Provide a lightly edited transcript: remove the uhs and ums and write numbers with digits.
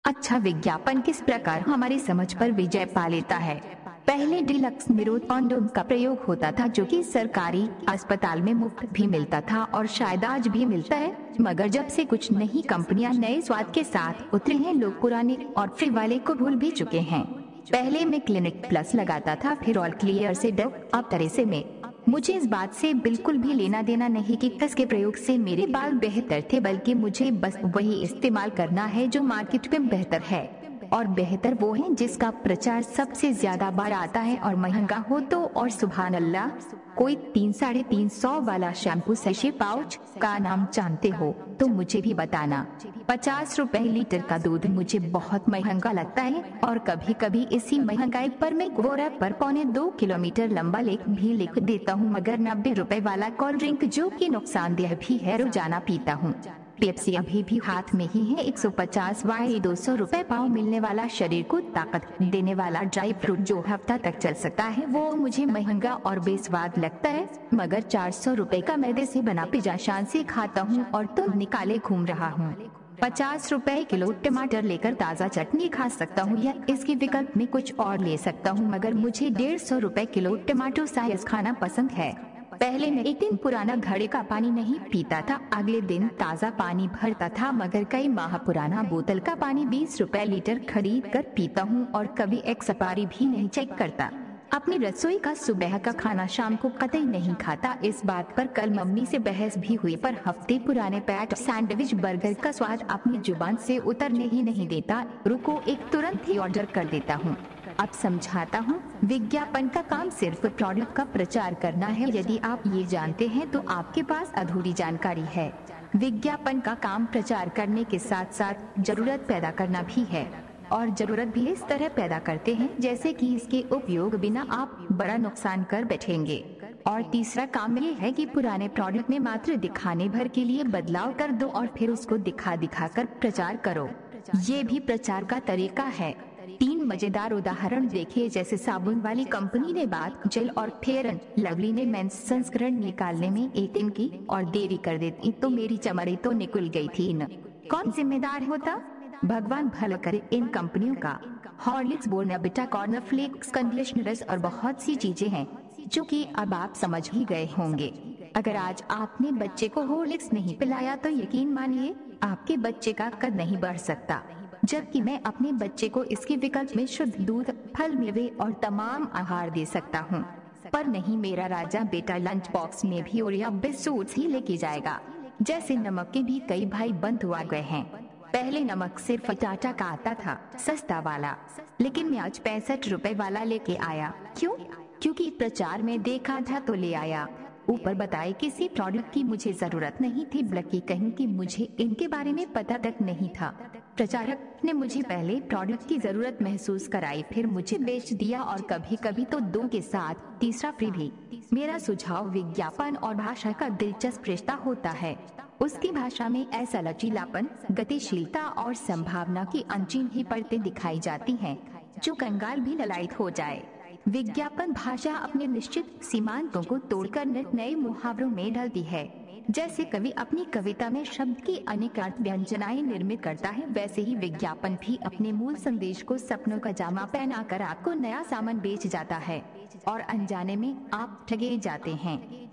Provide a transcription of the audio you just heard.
अच्छा विज्ञापन किस प्रकार हमारी समझ पर विजय पा लेता है। पहले डिलक्स निरोध कॉन्डोम का प्रयोग होता था जो कि सरकारी अस्पताल में मुफ्त भी मिलता था और शायद आज भी मिलता है, मगर जब से कुछ नई कंपनियां नए स्वाद के साथ उतरी हैं, लोग पुराने और फ्री वाले को भूल भी चुके हैं। पहले मैं क्लिनिक प्लस लगाता था, फिर ऑल क्लियर से डब, अब तरह से मैं मुझे इस बात से बिल्कुल भी लेना देना नहीं कि किसके प्रयोग से मेरे बाल बेहतर थे, बल्कि मुझे बस वही इस्तेमाल करना है जो मार्केट में बेहतर है। और बेहतर वो है जिसका प्रचार सबसे ज्यादा बार आता है और महंगा हो तो, और सुभान अल्लाह, कोई 300-350 वाला शैम्पू सैशे पाउच का नाम जानते हो तो मुझे भी बताना। 50 रुपए लीटर का दूध मुझे बहुत महंगा लगता है और कभी कभी इसी महंगाई पर मैं गोरा पर 1.25 किलोमीटर लंबा लेख भी लिख देता हूँ, मगर 90 रुपए वाला कोल्ड ड्रिंक जो कि नुकसानदेह भी है रोजाना पीता हूँ। पेप्सी अभी भी हाथ में ही है। 150 वाई 200 रुपए पाव मिलने वाला शरीर को ताकत देने वाला ड्राई फ्रूट जो हफ्ता तक चल सकता है वो मुझे महंगा और बेस्वाद लगता है, मगर 400 रुपए का मैदे से बना पिज्जा शान से खाता हूँ और तुम निकाले घूम रहा हूँ। 50 रुपए किलो टमाटर लेकर ताज़ा चटनी खा सकता हूँ या इसके विकल्प में कुछ और ले सकता हूँ, मगर मुझे 150 रुपए किलो टमाटो साइज खाना पसंद है। पहले मैं एक दिन पुराना घड़े का पानी नहीं पीता था, अगले दिन ताज़ा पानी भरता था, मगर कई माह पुराना बोतल का पानी 20 रुपए लीटर खरीद कर पीता हूँ और कभी एक्सपायरी भी नहीं चेक करता। अपनी रसोई का सुबह का खाना शाम को कतई नहीं खाता। इस बात पर कल मम्मी से बहस भी हुई, पर हफ्ते पुराने पैट सैंडविच बर्गर का स्वाद अपनी जुबान से उतरने ही नहीं देता। रुको, एक तुरंत ही ऑर्डर कर देता हूँ। अब समझाता हूँ। विज्ञापन का काम सिर्फ प्रोडक्ट का प्रचार करना है। यदि आप ये जानते हैं तो आपके पास अधूरी जानकारी है। विज्ञापन का काम प्रचार करने के साथ साथ जरूरत पैदा करना भी है, और जरूरत भी इस तरह पैदा करते हैं जैसे कि इसके उपयोग बिना आप बड़ा नुकसान कर बैठेंगे। और तीसरा काम ये है कि पुराने प्रोडक्ट में मात्र दिखाने भर के लिए बदलाव कर दो और फिर उसको दिखा दिखा कर प्रचार करो। ये भी प्रचार का तरीका है। 3 मजेदार उदाहरण देखिए। जैसे साबुन वाली कंपनी ने बात जेल और फेयर एंड लवली ने मेंस संस्करण निकालने में 1 दिन की और देरी कर देती तो मेरी चमड़ी तो निकल गई थी न। कौन जिम्मेदार होता? भगवान भला करे इन कंपनियों का। हॉर्लिक्स, बोर्नविटा, कॉर्नफ्लेक्स, कंडीशनर्स और बहुत सी चीजें हैं जो कि अब आप समझ ही गए होंगे। अगर आज आपने बच्चे को हॉर्लिक्स नहीं पिलाया तो यकीन मानिए आपके बच्चे का कद नहीं बढ़ सकता, जबकि मैं अपने बच्चे को इसके विकल्प में शुद्ध दूध, फल, मेवे और तमाम आहार दे सकता हूँ। पर नहीं, मेरा राजा बेटा लंच बॉक्स में भी ओरियो बिस्कुट्स ही लेके जाएगा। जैसे नमक के भी कई भाई बंद हुआ गए हैं। पहले नमक सिर्फ टाटा का आता था, सस्ता वाला, लेकिन मैं आज 65 रुपए वाला लेके आया। क्यों? क्योंकि प्रचार में देखा था तो ले आया। ऊपर बताए किसी प्रोडक्ट की मुझे जरूरत नहीं थी, बल्कि कहीं कि मुझे इनके बारे में पता तक नहीं था। प्रचारक ने मुझे पहले प्रोडक्ट की जरूरत महसूस कराई, फिर मुझे बेच दिया और कभी कभी तो 2 के साथ तीसरा फ्री भी। मेरा सुझाव, विज्ञापन और भाषा का दिलचस्प रिश्ता होता है। उसकी भाषा में ऐसा लचीलापन, गतिशीलता और संभावना की अनचिन ही परतें दिखाई जाती हैं जो कंगाल भी ललायत हो जाए। विज्ञापन भाषा अपने निश्चित सीमांतों को तोड़कर नए मुहावरों में ढलती है। जैसे कवि अपनी कविता में शब्द की अनेक अर्थ व्यंजनाएं निर्मित करता है, वैसे ही विज्ञापन भी अपने मूल संदेश को सपनों का जामा पहनाकर आपको नया सामान बेच जाता है और अनजाने में आप ठगे जाते हैं।